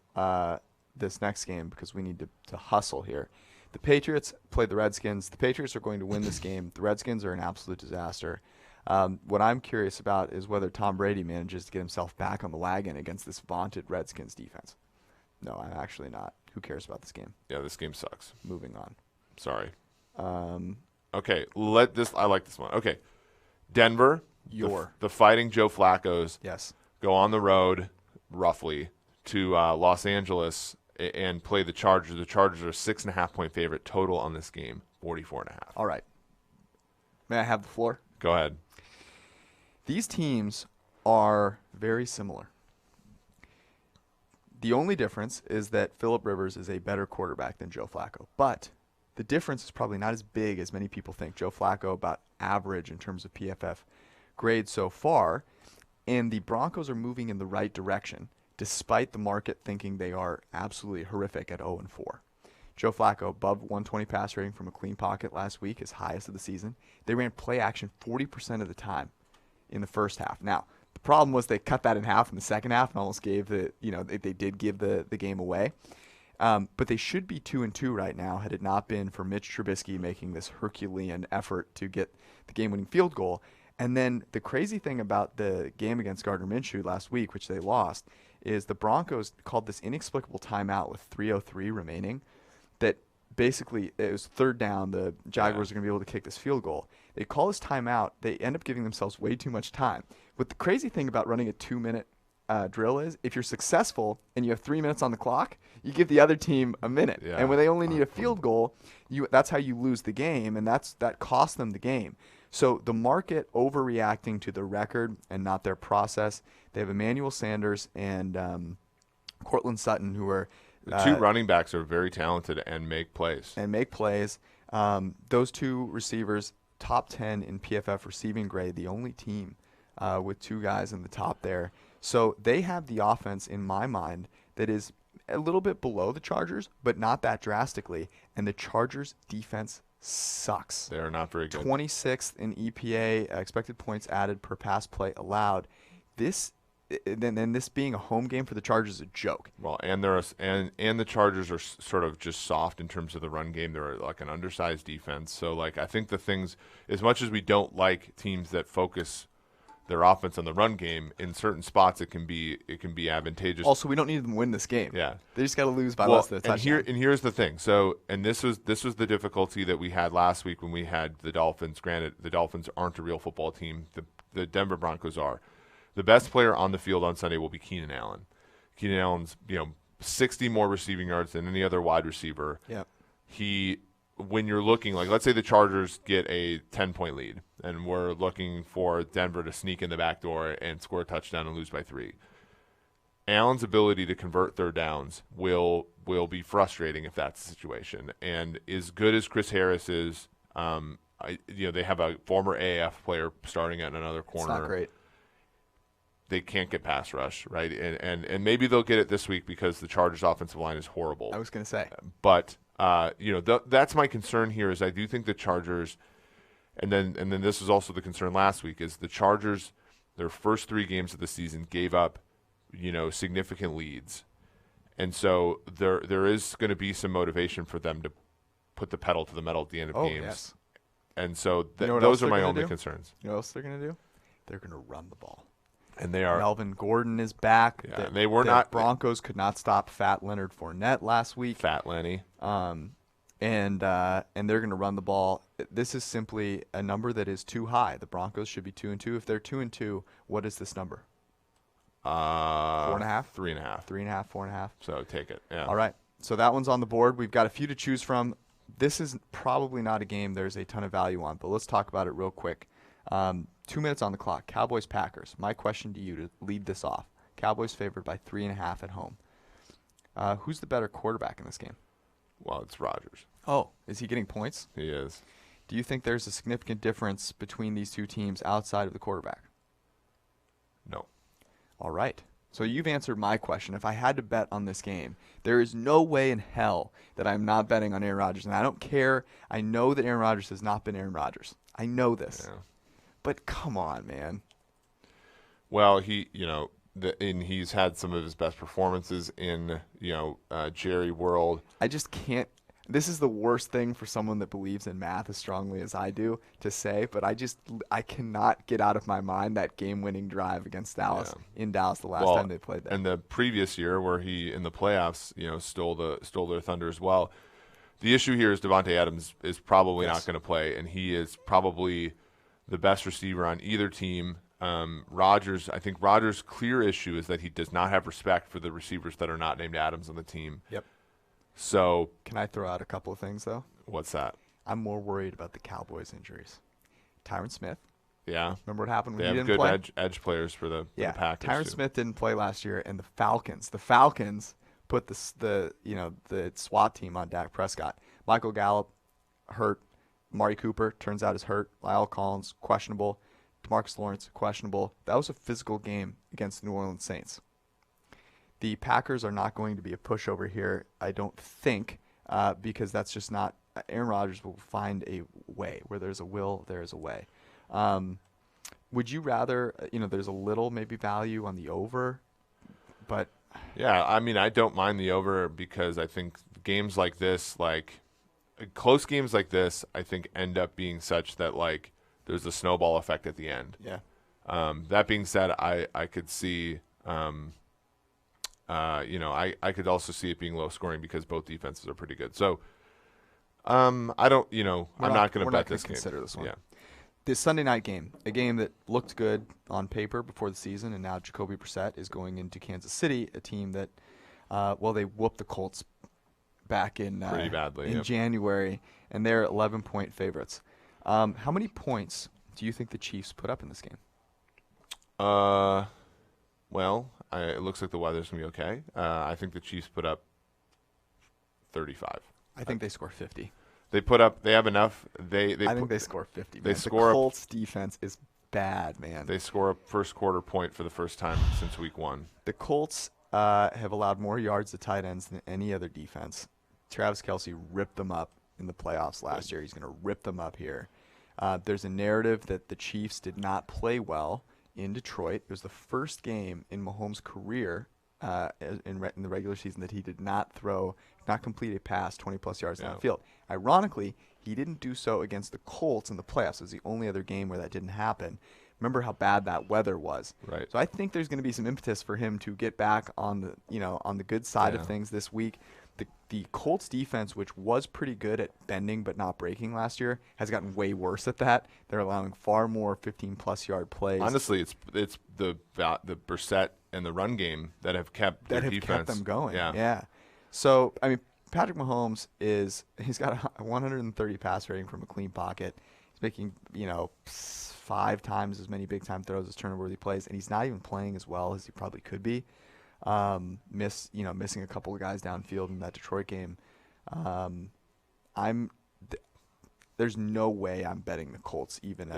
this next game because we need to hustle here. The Patriots played the Redskins. The Patriots are going to win this game. The Redskins are an absolute disaster. What I'm curious about is whether Tom Brady manages to get himself back on the wagon against this vaunted Redskins defense. No, I'm actually not. Who cares about this game? Yeah, this game sucks. Moving on. Sorry. Okay, I like this one. Okay, Denver, the Fighting Joe Flacco's, go on the road roughly to Los Angeles and play the Chargers. The Chargers are a 6.5-point favorite total on this game, 44.5. All right. May I have the floor? Go ahead. These teams are very similar. The only difference is that Phillip Rivers is a better quarterback than Joe Flacco. But the difference is probably not as big as many people think. Joe Flacco about average in terms of PFF grades so far. And the Broncos are moving in the right direction, despite the market thinking they are absolutely horrific at 0-4. Joe Flacco above 120 pass rating from a clean pocket last week, his highest of the season. They ran play action 40% of the time in the first half. Now, the problem was they cut that in half in the second half and almost gave they did give the game away. But they should be 2-2 right now had it not been for Mitch Trubisky making this Herculean effort to get the game-winning field goal. And then the crazy thing about the game against Gardner Minshew last week, which they lost, is the Broncos called this inexplicable timeout with 3:03 remaining that basically it was third down. The Jaguars are going to be able to kick this field goal. They call this timeout. They end up giving themselves way too much time. But the crazy thing about running a 2-minute drill is if you're successful and you have 3 minutes on the clock, you give the other team a minute. Yeah. And when they only need a field goal, that's how you lose the game, and that costs them the game. So the market overreacting to the record and not their process. They have Emmanuel Sanders and Cortland Sutton, who are the two running backs are very talented and make plays. Those two receivers, top 10 in PFF receiving grade, the only team with two guys in the top there. So they have the offense, in my mind, that is a little bit below the Chargers, but not that drastically. And the Chargers' defense sucks. They are not very good. 26th in EPA, expected points added per pass play allowed. This being a home game for the Chargers is a joke. Well, and the Chargers are sort of just soft in terms of the run game. They're like an undersized defense. So like I think the things, as much as we don't like teams that focus their offense on the run game, in certain spots it can be advantageous. Also, we don't need them to win this game. Yeah, they just got to lose by less than a touchdown. And here's the thing. So, and this was the difficulty that we had last week when we had the Dolphins. Granted, the Dolphins aren't a real football team. The Denver Broncos are. The best player on the field on Sunday will be Keenan Allen. Keenan Allen's 60 more receiving yards than any other wide receiver. Yeah. When you're looking, like, let's say the Chargers get a 10-point lead, and we're looking for Denver to sneak in the back door and score a touchdown and lose by 3. Allen's ability to convert third downs will be frustrating if that's the situation. And as good as Chris Harris is, they have a former AAF player starting at another corner. It's not great. They can't get pass rush, right? And maybe they'll get it this week because the Chargers' offensive line is horrible. I was going to say. But that's my concern here. Is I do think the Chargers, and then this was also the concern last week, is the Chargers, their first 3 games of the season gave up, significant leads, and so there is going to be some motivation for them to put the pedal to the metal at the end of games. Yes. And so those are my only concerns. You know what else they're going to do? They're going to run the ball. And they are. Melvin Gordon is back. Yeah, they were not. Broncos could not stop Fat Leonard Fournette last week. Fat Lenny. And they're going to run the ball. This is simply a number that is too high. The Broncos should be 2-2. If they're 2-2, what is this number? 4.5. 3.5. 3.5. 4.5. So take it. Yeah. All right. So that one's on the board. We've got a few to choose from. This is probably not a game there's a ton of value on, but let's talk about it real quick. 2 minutes on the clock. Cowboys, Packers. My question to you to lead this off. Cowboys favored by 3.5 at home. Who's the better quarterback in this game? Well, it's Rodgers. Oh, is he getting points? He is. Do you think there's a significant difference between these two teams outside of the quarterback? No. All right. So you've answered my question. If I had to bet on this game, there is no way in hell that I'm not betting on Aaron Rodgers. And I don't care. I know that Aaron Rodgers has not been Aaron Rodgers. I know this. Yeah. But come on, man. Well, and he's had some of his best performances in, Jerry World. I just can't. This is the worst thing for someone that believes in math as strongly as I do to say, but I cannot get out of my mind that game-winning drive against Dallas in Dallas the last time they played there. And the previous year where he, in the playoffs, stole their thunder as well. The issue here is Devontae Adams is probably not going to play, and he is probably the best receiver on either team. Rodgers, I think Rodgers' clear issue is that he does not have respect for the receivers that are not named Adams on the team. Yep. So can I throw out a couple of things, though? What's that? I'm more worried about the Cowboys' injuries. Tyron Smith. Yeah. Remember what happened when he didn't play? play? They have good edge players for the Packers. Tyron Smith didn't play last year, and the Falcons put the SWAT team on Dak Prescott. Michael Gallup hurt. Amari Cooper turns out is hurt. Lyle Collins questionable. DeMarcus Lawrence questionable. That was a physical game against the New Orleans Saints. The Packers are not going to be a pushover here, I don't think, because that's just not – Aaron Rodgers will find a way. Where there's a will, there is a way. Would you rather – there's a little maybe value on the over, but Yeah, I mean, I don't mind the over because I think games like this, like close games like this, I think end up being such that like there's a snowball effect at the end. Yeah. That being said, I could see, I could also see it being low scoring because both defenses are pretty good. So, I don't, I'm not going to bet this game. Consider this one. Yeah. This Sunday night game, a game that looked good on paper before the season, and now Jacoby Brissett is going into Kansas City, a team that, they whooped the Colts back in pretty badly in January, and they're 11-point favorites. How many points do you think the Chiefs put up in this game? It looks like the weather's going to be okay. I think the Chiefs put up 35. I think they score 50. They have enough. I think they score 50. They man. score. The Colts defense is bad, man. They score a first quarter point for the first time since week 1. The Colts have allowed more yards to tight ends than any other defense. Travis Kelce ripped them up in the playoffs last year. He's going to rip them up here. There's a narrative that the Chiefs did not play well in Detroit. It was the first game in Mahomes' career in the regular season that he did not complete a pass 20-plus yards downfield. Ironically, he didn't do so against the Colts in the playoffs. It was the only other game where that didn't happen. Remember how bad that weather was. Right. So I think there's going to be some impetus for him to get back on the good side of things this week. The Colts defense, which was pretty good at bending but not breaking last year, has gotten way worse at that. They're allowing far more 15-plus yard plays. Honestly, it's the Brissett and the run game that have kept their defense. Kept them going. Yeah. So, I mean, Patrick Mahomes he's got a 130 pass rating from a clean pocket. He's making, 5 times as many big-time throws as turnover-worthy plays, and he's not even playing as well as he probably could be. Missing a couple of guys downfield in that Detroit game. There's no way I'm betting the Colts even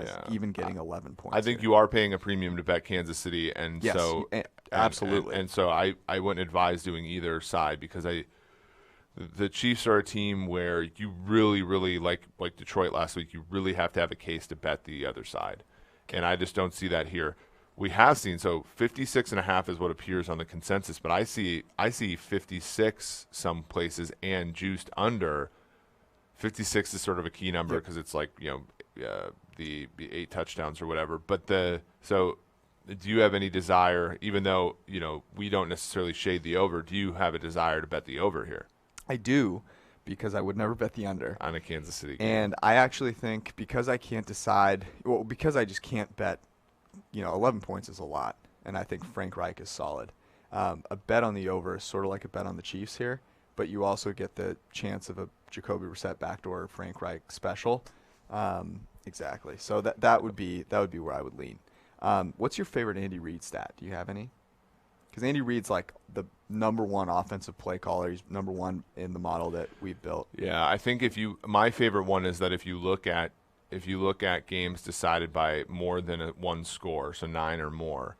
getting 11 points. I think you are paying a premium to bet Kansas City, and yes, so absolutely. And so I wouldn't advise doing either side because the Chiefs are a team where you really, really like Detroit last week. You really have to have a case to bet the other side, and I just don't see that here. We have seen 56.5 is what appears on the consensus, but I see 56 some places and juiced under. 56 is sort of a key number because it's like the 8 touchdowns or whatever. But do you have any desire, even though we don't necessarily shade the over? Do you have a desire to bet the over here? I do, because I would never bet the under on a Kansas City game. And I actually think because I can't decide, because I just can't bet. 11 points is a lot, and I think Frank Reich is solid. A bet on the over is sort of like a bet on the Chiefs here, but you also get the chance of a Jacoby Brissett backdoor Frank Reich special. Exactly. So that would be where I would lean. What's your favorite Andy Reid stat? Do you have any? Because Andy Reid's like the number one offensive play caller. He's number one in the model that we've built. Yeah, I think my favorite one is that if you look at games decided by more than one score, so 9 or more,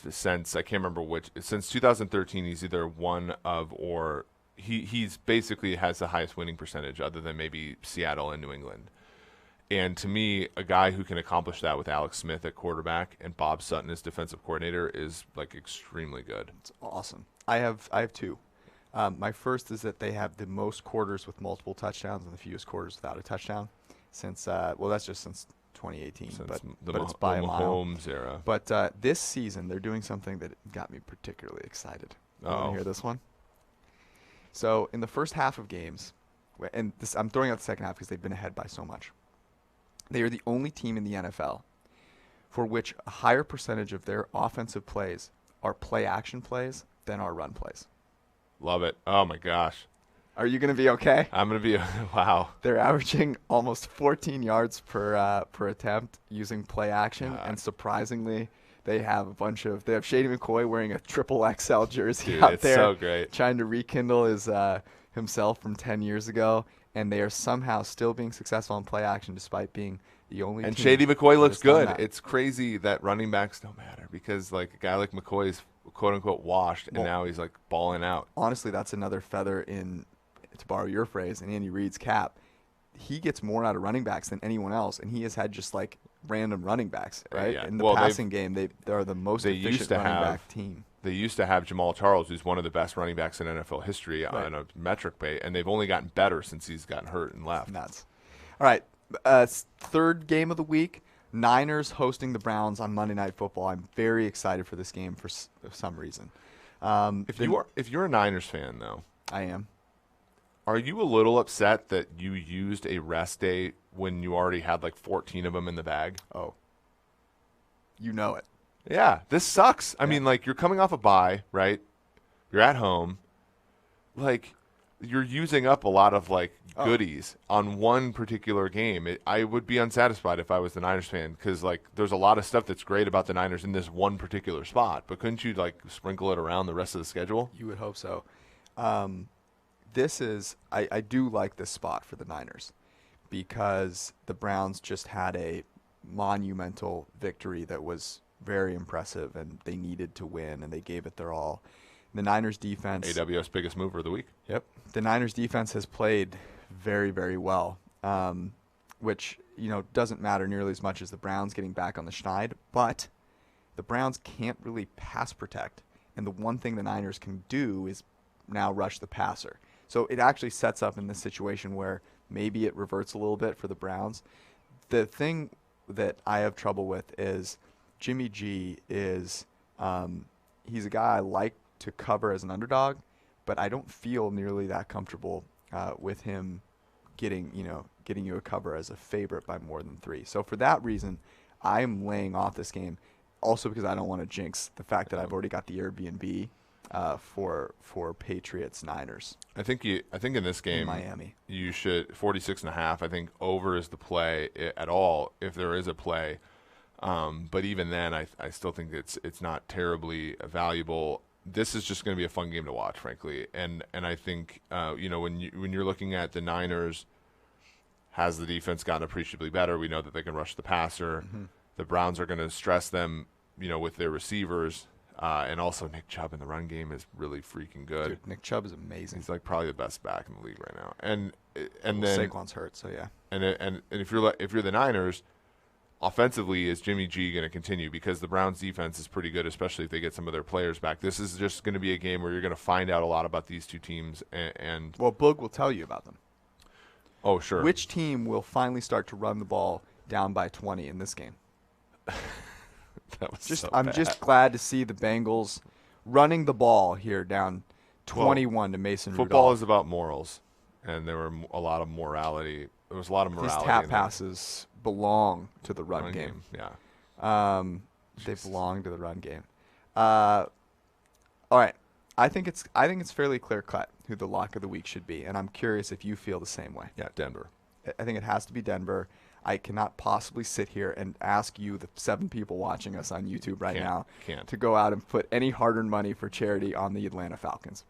since 2013, he's either one of or he's basically has the highest winning percentage other than maybe Seattle and New England. And to me, a guy who can accomplish that with Alex Smith at quarterback and Bob Sutton as defensive coordinator is like extremely good. It's awesome. I have 2. My first is that they have the most quarters with multiple touchdowns and the fewest quarters without a touchdown. Since that's just since 2018, but it's by a mile. Mahomes era. But this season, they're doing something that got me particularly excited. You want to hear this one? So in the first half of games, and I'm throwing out the second half because they've been ahead by so much. They are the only team in the NFL for which a higher percentage of their offensive plays are play action plays than are run plays. Love it. Oh my gosh. Are you going to be okay? I'm going to be wow. They're averaging almost 14 yards per attempt using play action, and surprisingly, they have Shady McCoy wearing a triple XL jersey out there. It's so great. Trying to rekindle himself from 10 years ago, and they are somehow still being successful in play action despite being the only and team. Shady McCoy looks good. It's crazy that running backs don't matter because like a guy like McCoy is quote unquote washed, and now he's like balling out. Honestly, that's another feather in, to borrow your phrase, in Andy Reid's cap. He gets more out of running backs than anyone else, and he has had just like random running backs, right? Yeah. In the passing game, they are the most efficient running back team. they used to have Jamal Charles, who's one of the best running backs in NFL history on a metric pay, and they've only gotten better since he's gotten hurt and left. Nuts. All right, third game of the week, Niners hosting the Browns on Monday Night Football. I'm very excited for this game for some reason. If you're a Niners fan, though, I am. Are you a little upset that you used a rest day when you already had like 14 of them in the bag? Oh, you know it. Yeah, this sucks. I mean, like, you're coming off a bye, right? You're at home. Like, you're using up a lot of, like, goodies on one particular game. I would be unsatisfied if I was the Niners fan because, like, there's a lot of stuff that's great about the Niners in this one particular spot. But couldn't you, like, sprinkle it around the rest of the schedule? You would hope so. I do like this spot for the Niners because the Browns just had a monumental victory that was very impressive, and they needed to win, and they gave it their all. The Niners defense... AWS biggest mover of the week. Yep. The Niners defense has played very, very well, which, doesn't matter nearly as much as the Browns getting back on the schneid, but the Browns can't really pass protect, and the one thing the Niners can do is now rush the passer. So it actually sets up in this situation where maybe it reverts a little bit for the Browns. The thing that I have trouble with is Jimmy G is he's a guy I like to cover as an underdog, but I don't feel nearly that comfortable with him getting you a cover as a favorite by more than 3. So for that reason, I'm laying off this game. Also because I don't want to jinx the fact that I've already got the Airbnb for Patriots Niners. I think in this game in Miami you should 46.5. I think over is the play at all if there is a play. But even then, I still think it's not terribly valuable. This is just going to be a fun game to watch, frankly. And I think when you're looking at the Niners, has the defense gotten appreciably better? We know that they can rush the passer. Mm-hmm. The Browns are going to stress them, with their receivers. And also Nick Chubb in the run game is really freaking good. Dude, Nick Chubb is amazing. He's like probably the best back in the league right now. And then Saquon's hurt, so yeah. And if you're the Niners, offensively, is Jimmy G going to continue? Because the Browns defense is pretty good, especially if they get some of their players back. This is just going to be a game where you're going to find out a lot about these two teams. And well, Boog will tell you about them. Oh, sure. Which team will finally start to run the ball down by 20 in this game? I'm just glad to see the Bengals running the ball here down 21 to Mason Rudolph. Football is about morals, and there were a lot of morality. There was a lot of morality. These tap passes belong to the run game. Yeah. They belong to the run game. All right. I think it's fairly clear cut who the lock of the week should be, and I'm curious if you feel the same way. Yeah, Denver. I think it has to be Denver. I cannot possibly sit here and ask you, the 7 people watching us on YouTube now, to go out and put any hard-earned money for charity on the Atlanta Falcons.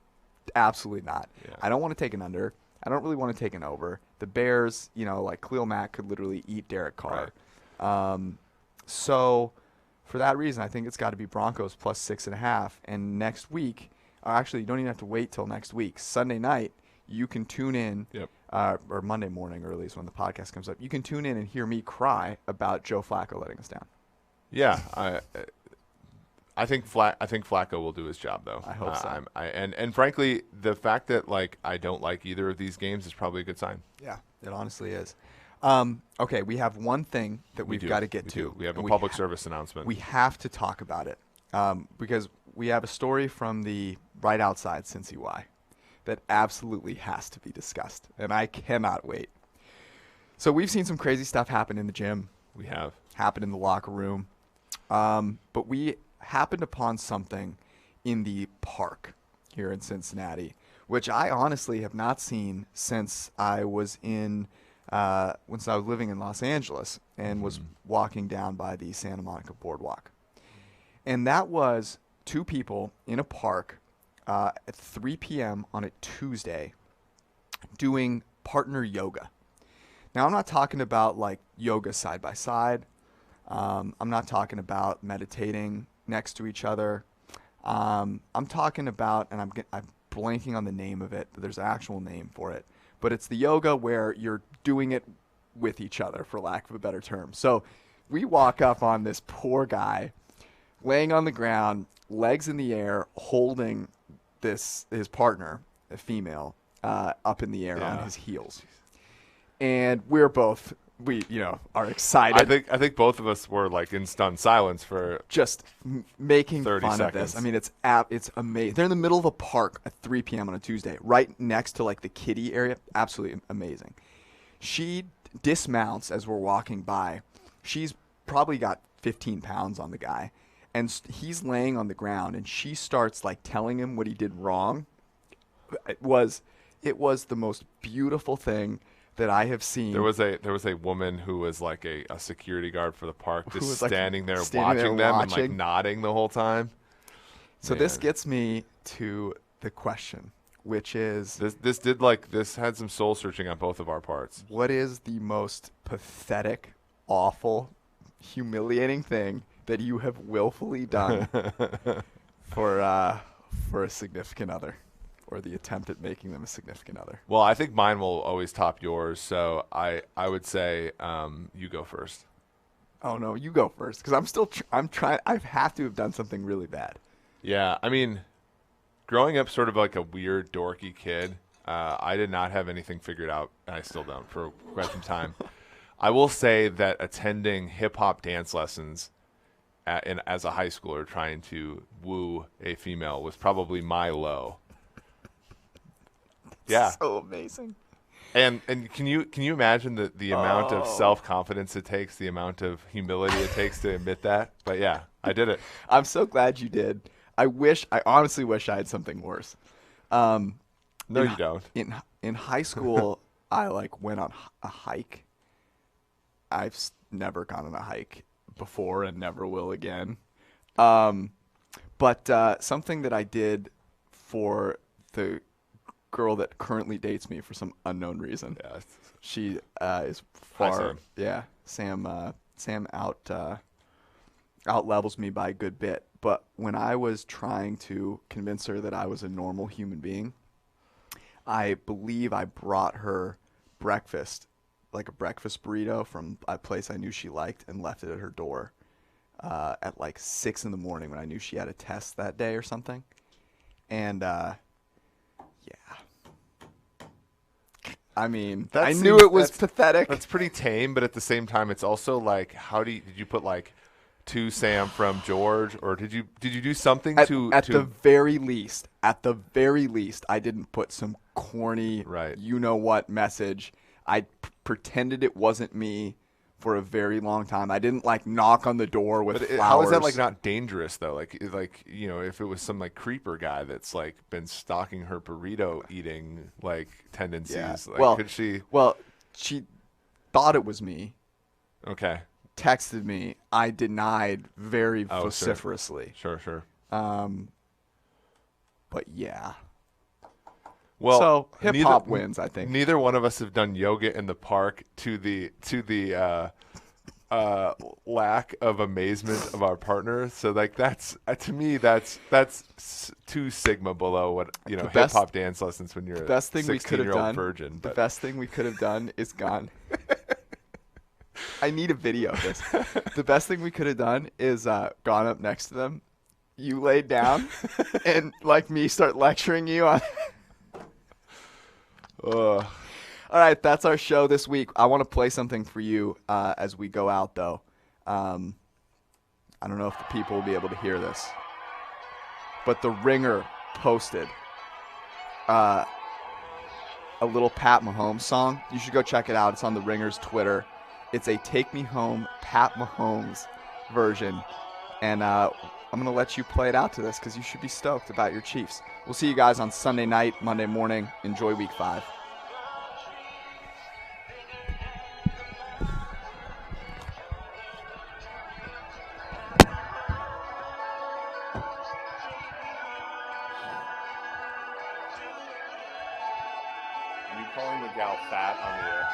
Absolutely not. Yeah. I don't want to take an under. I don't really want to take an over. The Bears, like Khalil Mack could literally eat Derek Carr. Right. So for that reason, I think it's got to be Broncos plus 6.5. And next week, actually, you don't even have to wait till next week. Sunday night, you can tune in. Yep. Or Monday morning early is when the podcast comes up. You can tune in and hear me cry about Joe Flacco letting us down. Yeah, I think Flacco will do his job, though. I hope so. And frankly, the fact that I don't like either of these games is probably a good sign. Yeah, it honestly is. Okay, we have one thing that we've got to get to. We have a public service announcement. We have to talk about it because we have a story from the right outside Cincy Y that absolutely has to be discussed, and I cannot wait. So we've seen some crazy stuff happen in the gym. We have. Happen in the locker room. But we happened upon something in the park here in Cincinnati, which I honestly have not seen since I was living in Los Angeles and was walking down by the Santa Monica Boardwalk. And that was 2 people in a park at 3 p.m. on a Tuesday doing partner yoga. Now, I'm not talking about yoga side by side. I'm not talking about meditating next to each other. I'm talking about, and I'm blanking on the name of it, but there's an actual name for it. But it's the yoga where you're doing it with each other, for lack of a better term. So we walk up on this poor guy laying on the ground, legs in the air, holding his partner, a female, up in the air on his heels. And we are excited. I think both of us were like in stunned silence for just making 30 fun seconds. of this. I mean, it's amazing. They're in the middle of a park at 3 p.m. on a Tuesday, right next to like the kiddie area. Absolutely amazing. She dismounts as we're walking by. She's probably got 15 pounds on the guy, and he's laying on the ground, and she starts like telling him what he did wrong. It was the most beautiful thing that I have seen. There was a woman who was like a security guard for the park, just standing there standing watching there them watching. and like nodding the whole time. So this gets me to the question, which is this had some soul searching on both of our parts. what is the most pathetic, awful, humiliating thing that you have willfully done for a significant other, or the attempt at making them a significant other? Well, I think mine will always top yours, so I would say you go first. Oh no, you go first, because I'm still I'm trying. I have to have done something really bad. Yeah, I mean, growing up sort of like a weird, dorky kid, I did not have anything figured out, and I still don't for quite some time. I will say that attending hip-hop dance lessons as a high schooler trying to woo a female was probably my low. Yeah. So amazing. And can you imagine the amount of self-confidence it takes, the amount of humility it takes to admit that? But yeah, I did it. I'm so glad you did. I honestly wish I had something worse. No, you don't. In high school, I went on a hike. I've never gone on a hike before and never will again. But something that I did for the girl that currently dates me for some unknown reason. Yeah. She is far. Hi, Sam. Yeah, Sam out levels me by a good bit. But when I was trying to convince her that I was a normal human being, I believe I brought her breakfast, like a breakfast burrito from a place I knew she liked, and left it at her door at like 6 a.m. when I knew she had a test that day or something. And yeah. I mean, I knew it was pathetic. That's pretty tame, but at the same time, it's also like, did you put like to Sam from George, or did you do something at the very least, I didn't put some corny, you know what message. I pretended it wasn't me for a very long time. I didn't knock on the door with flowers. How is that not dangerous though? Like if it was some creeper guy that's been stalking her burrito eating tendencies. Yeah. Could she? Well, she thought it was me. Okay. Texted me. I denied very vociferously. Sure. But yeah. Well, so hip hop wins, I think. Neither one of us have done yoga in the park to the lack of amazement of our partner. So that's to me that's 2 sigma below what hip hop dance lessons when you're a 16-year-old virgin. The best thing we could have done is gone. I need a video of this. The best thing we could have done is gone up next to them. You laid down and me start lecturing you on. All right, that's our show this week. I want to play something for you as we go out, though. I don't know if the people will be able to hear this, but The Ringer posted a little Pat Mahomes song. You should go check it out. It's on The Ringer's Twitter. It's a Take Me Home Pat Mahomes version, and I'm going to let you play it out to this because you should be stoked about your Chiefs. We'll see you guys on Sunday night, Monday morning. Enjoy Week 5. Are you calling the gal fat on the air?